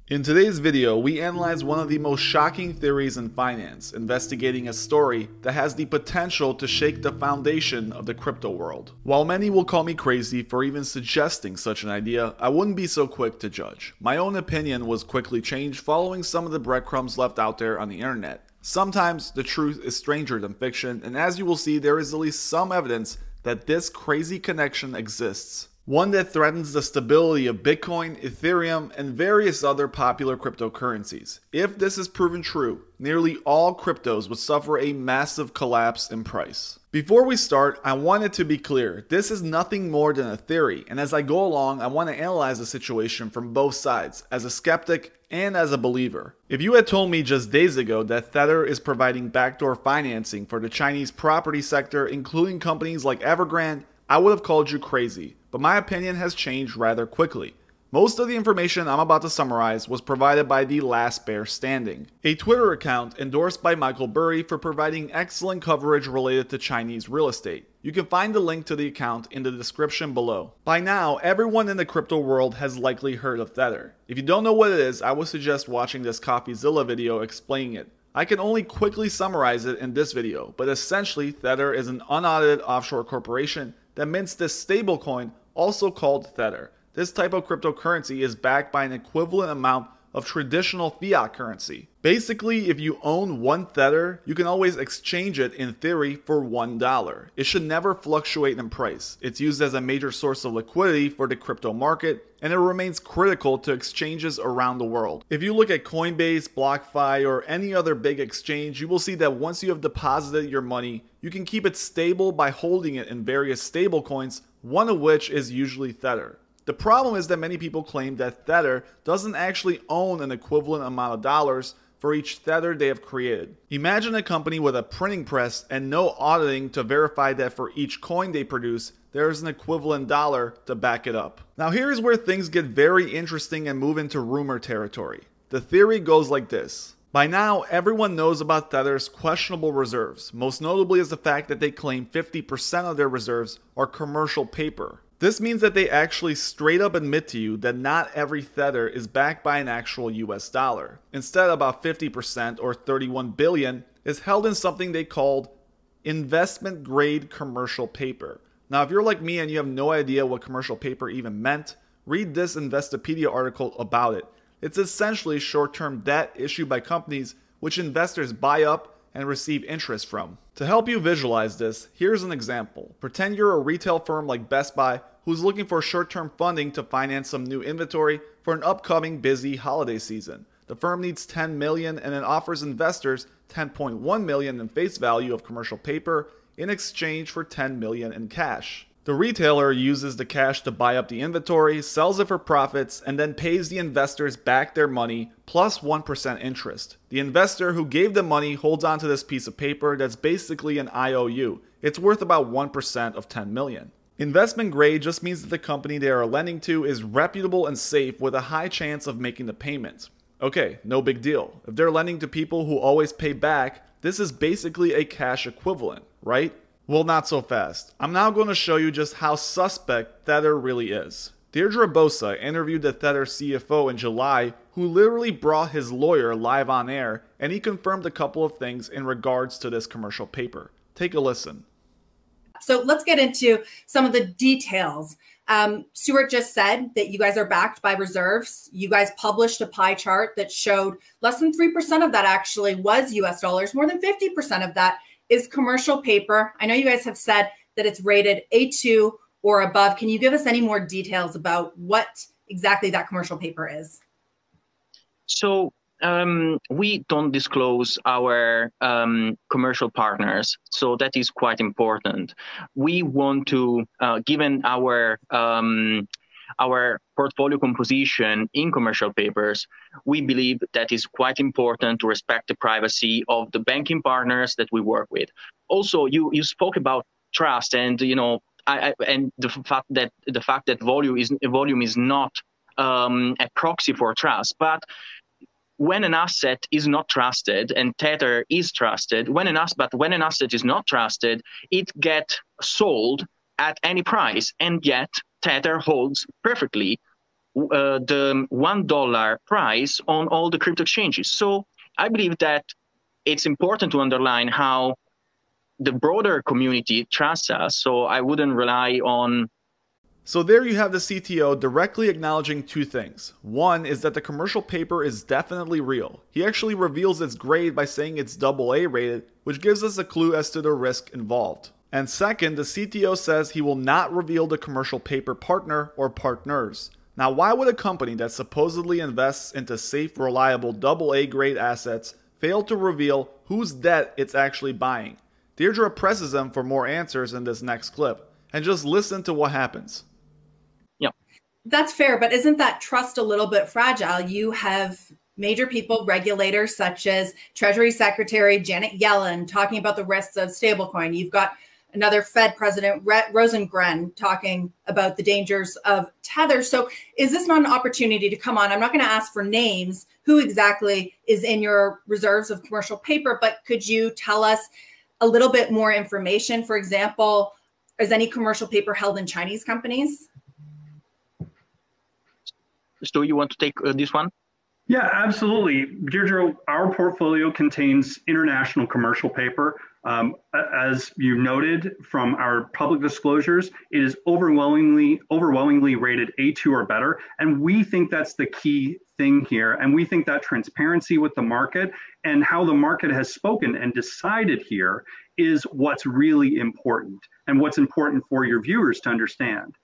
In today's video, we analyze one of the most shocking theories in finance, investigating a story that has the potential to shake the foundation of the crypto world. While many will call me crazy for even suggesting such an idea, I wouldn't be so quick to judge. My own opinion was quickly changed following some of the breadcrumbs left out there on the internet. Sometimes the truth is stranger than fiction, and as you will see, there is at least some evidence that this crazy connection exists. One that threatens the stability of Bitcoin, Ethereum, and various other popular cryptocurrencies. If this is proven true, nearly all cryptos would suffer a massive collapse in price. Before we start, I want it to be clear, this is nothing more than a theory, and as I go along, I want to analyze the situation from both sides, as a skeptic and as a believer. If you had told me just days ago that Tether is providing backdoor financing for the Chinese property sector, including companies like Evergrande, I would have called you crazy, but my opinion has changed rather quickly. Most of the information I'm about to summarize was provided by the Last Bear Standing, a Twitter account endorsed by Michael Burry for providing excellent coverage related to Chinese real estate. You can find the link to the account in the description below. By now, everyone in the crypto world has likely heard of Tether. If you don't know what it is, I would suggest watching this CoffeeZilla video explaining it. I can only quickly summarize it in this video, but essentially Tether is an unaudited offshore corporation that mints this stablecoin, also called Tether. This type of cryptocurrency is backed by an equivalent amount of traditional fiat currency. Basically, if you own one Tether, you can always exchange it in theory for $1. It should never fluctuate in price. It's used as a major source of liquidity for the crypto market, and it remains critical to exchanges around the world. If you look at Coinbase, BlockFi, or any other big exchange, you will see that once you have deposited your money, you can keep it stable by holding it in various stablecoins, one of which is usually Tether. The problem is that many people claim that Tether doesn't actually own an equivalent amount of dollars for each Tether they have created. Imagine a company with a printing press and no auditing to verify that for each coin they produce, there is an equivalent dollar to back it up. Now here's where things get very interesting and move into rumor territory. The theory goes like this. By now, everyone knows about Tether's questionable reserves, most notably is the fact that they claim 50% of their reserves are commercial paper. This means that they actually straight up admit to you that not every Tether is backed by an actual US dollar. Instead, about 50% or 31 billion is held in something they called investment grade commercial paper. Now, if you're like me and you have no idea what commercial paper even meant, read this Investopedia article about it. It's essentially short-term debt issued by companies which investors buy up and receive interest from. To help you visualize this, here's an example. Pretend you're a retail firm like Best Buy who's looking for short-term funding to finance some new inventory for an upcoming busy holiday season. The firm needs $10 million and it offers investors $10.1 million in face value of commercial paper in exchange for $10 million in cash. The retailer uses the cash to buy up the inventory, sells it for profits, and then pays the investors back their money plus 1% interest. The investor who gave the money holds onto this piece of paper that's basically an IOU. It's worth about 1% of $10 million. Investment grade just means that the company they are lending to is reputable and safe with a high chance of making the payment. Okay, no big deal. If they're lending to people who always pay back, this is basically a cash equivalent, right? Well, not so fast. I'm now going to show you just how suspect Tether really is. Deirdre Bosa interviewed the Tether CFO in July, who literally brought his lawyer live on air, and he confirmed a couple of things in regards to this commercial paper. Take a listen. So let's get into some of the details. Stuart just said that you guys are backed by reserves. You guys published a pie chart that showed less than 3% of that actually was US dollars. More than 50% of that is commercial paper. I know you guys have said that it's rated A2 or above. Can you give us any more details about what exactly that commercial paper is? So we don't disclose our commercial partners, so that is quite important. We want to, given our portfolio composition in commercial papers, we believe that is quite important to respect the privacy of the banking partners that we work with. Also, you spoke about trust, and and the fact that volume is not a proxy for trust, but when an asset is not trusted, and Tether is trusted, when an asset is not trusted, it gets sold at any price, and yet Tether holds perfectly the $1 price on all the crypto exchanges. So I believe that it's important to underline how the broader community trusts us. So I wouldn't rely on. So there you have the CTO directly acknowledging two things. One is that the commercial paper is definitely real. He actually reveals its grade by saying it's AA rated, which gives us a clue as to the risk involved. And second, the CTO says he will not reveal the commercial paper partner or partners. Now, why would a company that supposedly invests into safe, reliable AA grade assets fail to reveal whose debt it's actually buying? Deirdre presses him for more answers in this next clip, and just listen to what happens. Yeah, that's fair, but isn't that trust a little bit fragile? You have major people, regulators such as Treasury Secretary Janet Yellen talking about the risks of stablecoin. You've got another Fed President, Evergrande, talking about the dangers of Tether. So is this not an opportunity to come on? I'm not going to ask for names, who exactly is in your reserves of commercial paper, but could you tell us a little bit more information? For example, is any commercial paper held in Chinese companies? Stu, you want to take this one? Yeah, absolutely. Deirdre, our portfolio contains international commercial paper. As you noted from our public disclosures, it is overwhelmingly rated A2 or better. And we think that's the key thing here. And we think that transparency with the market and how the market has spoken and decided here is what's really important and what's important for your viewers to understand.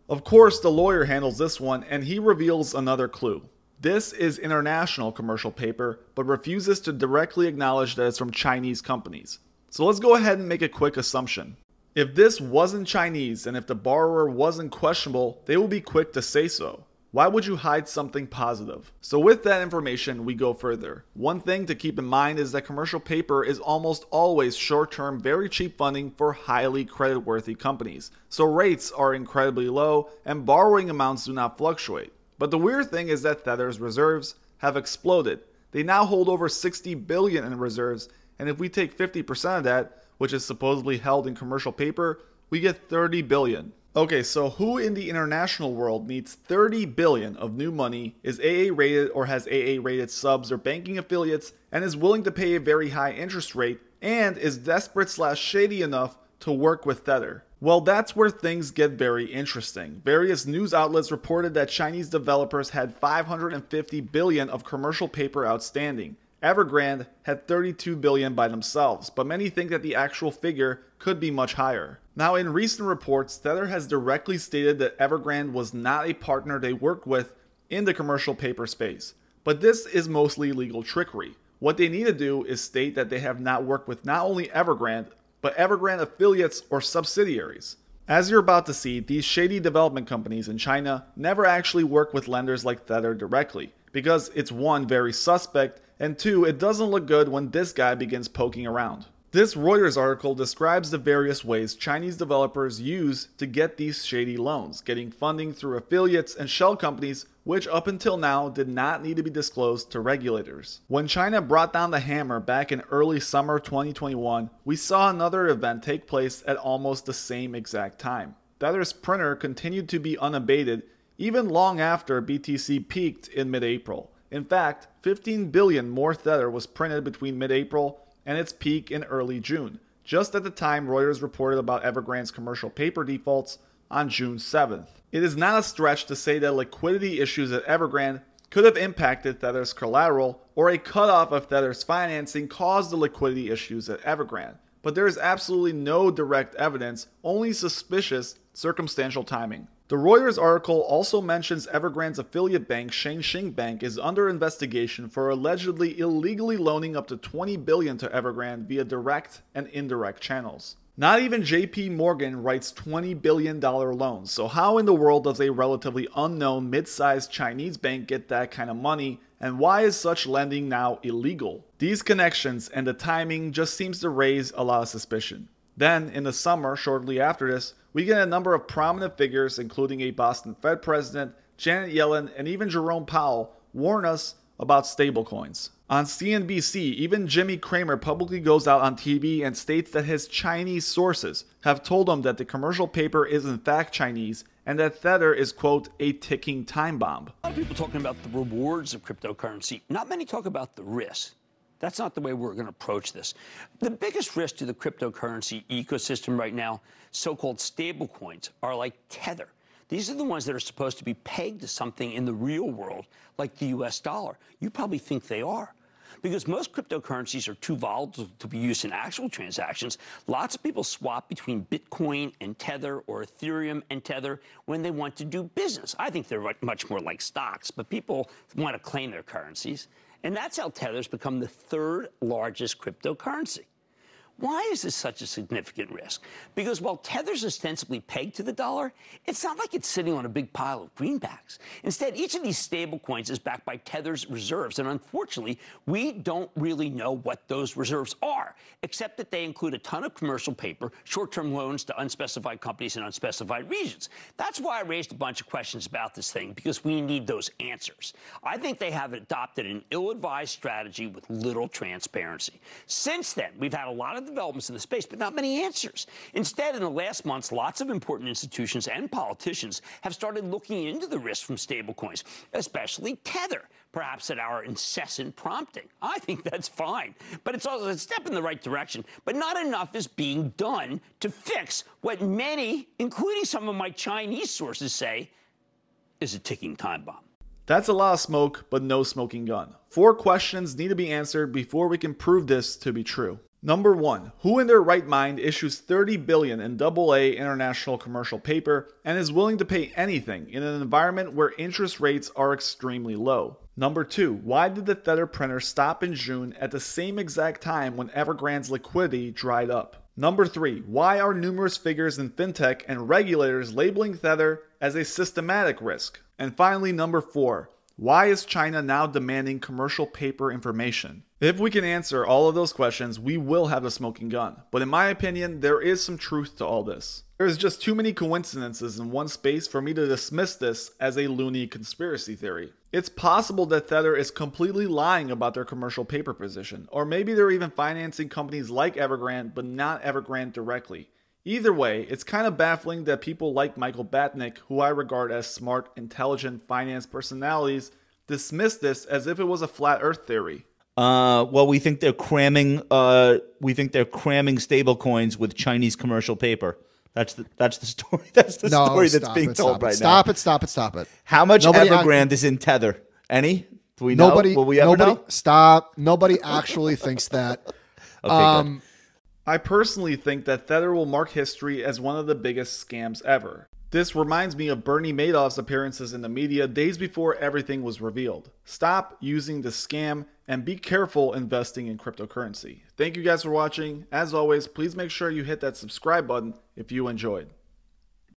Of course, the lawyer handles this one, and he reveals another clue. This is international commercial paper, but refuses to directly acknowledge that it's from Chinese companies. So let's go ahead and make a quick assumption. If this wasn't Chinese and if the borrower wasn't questionable, they will be quick to say so. Why would you hide something positive? So with that information, we go further. One thing to keep in mind is that commercial paper is almost always short-term, very cheap funding for highly creditworthy companies. So rates are incredibly low and borrowing amounts do not fluctuate. But the weird thing is that Tether's reserves have exploded. They now hold over 60 billion in reserves, and if we take 50% of that, which is supposedly held in commercial paper, we get 30 billion. Okay, so who in the international world needs 30 billion of new money, is AA rated or has AA rated subs or banking affiliates, and is willing to pay a very high interest rate, and is desperate/shady enough to work with Tether? Well, that's where things get very interesting. Various news outlets reported that Chinese developers had 550 billion of commercial paper outstanding. Evergrande had 32 billion by themselves, but many think that the actual figure could be much higher. Now, in recent reports, Tether has directly stated that Evergrande was not a partner they worked with in the commercial paper space. But this is mostly legal trickery. What they need to do is state that they have not worked with not only Evergrande, but Evergrande affiliates or subsidiaries. As you're about to see, these shady development companies in China never actually work with lenders like Tether directly, because it's one, very suspect, and two, it doesn't look good when this guy begins poking around. This Reuters article describes the various ways Chinese developers use to get these shady loans, getting funding through affiliates and shell companies, which up until now did not need to be disclosed to regulators. When China brought down the hammer back in early summer 2021, we saw another event take place at almost the same exact time. Tether's printer continued to be unabated even long after BTC peaked in mid-April. In fact, 15 billion more Tether was printed between mid-April and its peak in early June, just at the time Reuters reported about Evergrande's commercial paper defaults on June 7th. It is not a stretch to say that liquidity issues at Evergrande could have impacted Tether's collateral, or a cutoff of Tether's financing caused the liquidity issues at Evergrande. But there is absolutely no direct evidence, only suspicious circumstantial timing. The Reuters article also mentions Evergrande's affiliate bank, Shengxing Bank, is under investigation for allegedly illegally loaning up to 20 billion to Evergrande via direct and indirect channels. Not even JP Morgan writes $20 billion loans, so how in the world does a relatively unknown mid-sized Chinese bank get that kind of money, and why is such lending now illegal? These connections and the timing just seems to raise a lot of suspicion. Then, in the summer, shortly after this, we get a number of prominent figures, including a Boston Fed president, Janet Yellen, and even Jerome Powell, warn us about stablecoins. On CNBC, even Jimmy Cramer publicly goes out on TV and states that his Chinese sources have told him that the commercial paper is in fact Chinese and that Tether is, quote, a ticking time bomb. A lot of people talking about the rewards of cryptocurrency. Not many talk about the risks. That's not the way we're going to approach this. The biggest risk to the cryptocurrency ecosystem right now, so-called stablecoins, are like Tether. These are the ones that are supposed to be pegged to something in the real world, like the US dollar. You probably think they are. Because most cryptocurrencies are too volatile to be used in actual transactions, lots of people swap between Bitcoin and Tether or Ethereum and Tether when they want to do business. I think they're much more like stocks, but people want to claim their currencies. And that's how Tether's become the third largest cryptocurrency. Why is this such a significant risk? Because while Tether's ostensibly pegged to the dollar, it's not like it's sitting on a big pile of greenbacks. Instead, each of these stablecoins is backed by Tether's reserves, and unfortunately, we don't really know what those reserves are, except that they include a ton of commercial paper, short-term loans to unspecified companies in unspecified regions. That's why I raised a bunch of questions about this thing, because we need those answers. I think they have adopted an ill-advised strategy with little transparency. Since then, we've had a lot of developments in the space, but not many answers. Instead, in the last months, lots of important institutions and politicians have started looking into the risks from stablecoins, especially Tether, perhaps at our incessant prompting. I think that's fine, but it's also a step in the right direction. But not enough is being done to fix what many, including some of my Chinese sources, say is a ticking time bomb. That's a lot of smoke, but no smoking gun. 4 questions need to be answered before we can prove this to be true. Number 1, who in their right mind issues $30 billion in AA international commercial paper and is willing to pay anything in an environment where interest rates are extremely low? Number 2, why did the Tether printer stop in June at the same exact time when Evergrande's liquidity dried up? Number 3, why are numerous figures in fintech and regulators labeling Tether as a systematic risk? And finally, number 4, why is China now demanding commercial paper information? If we can answer all of those questions, we will have the smoking gun. But in my opinion, there is some truth to all this. There is just too many coincidences in one space for me to dismiss this as a loony conspiracy theory. It's possible that Tether is completely lying about their commercial paper position, or maybe they're even financing companies like Evergrande, but not Evergrande directly. Either way, it's kind of baffling that people like Michael Batnick, who I regard as smart, intelligent finance personalities, dismiss this as if it was a flat earth theory. Well, we think they're cramming stablecoins with Chinese commercial paper. That's the story. That's the story that's being told right now. Stop it. How much Evergrande is in Tether? Any? Do we know? Will we ever know? Stop. Nobody actually thinks that. Okay, good. I personally think that Tether will mark history as one of the biggest scams ever. This reminds me of Bernie Madoff's appearances in the media days before everything was revealed. Stop using the scam and be careful investing in cryptocurrency. Thank you guys for watching. As always, please make sure you hit that subscribe button if you enjoyed.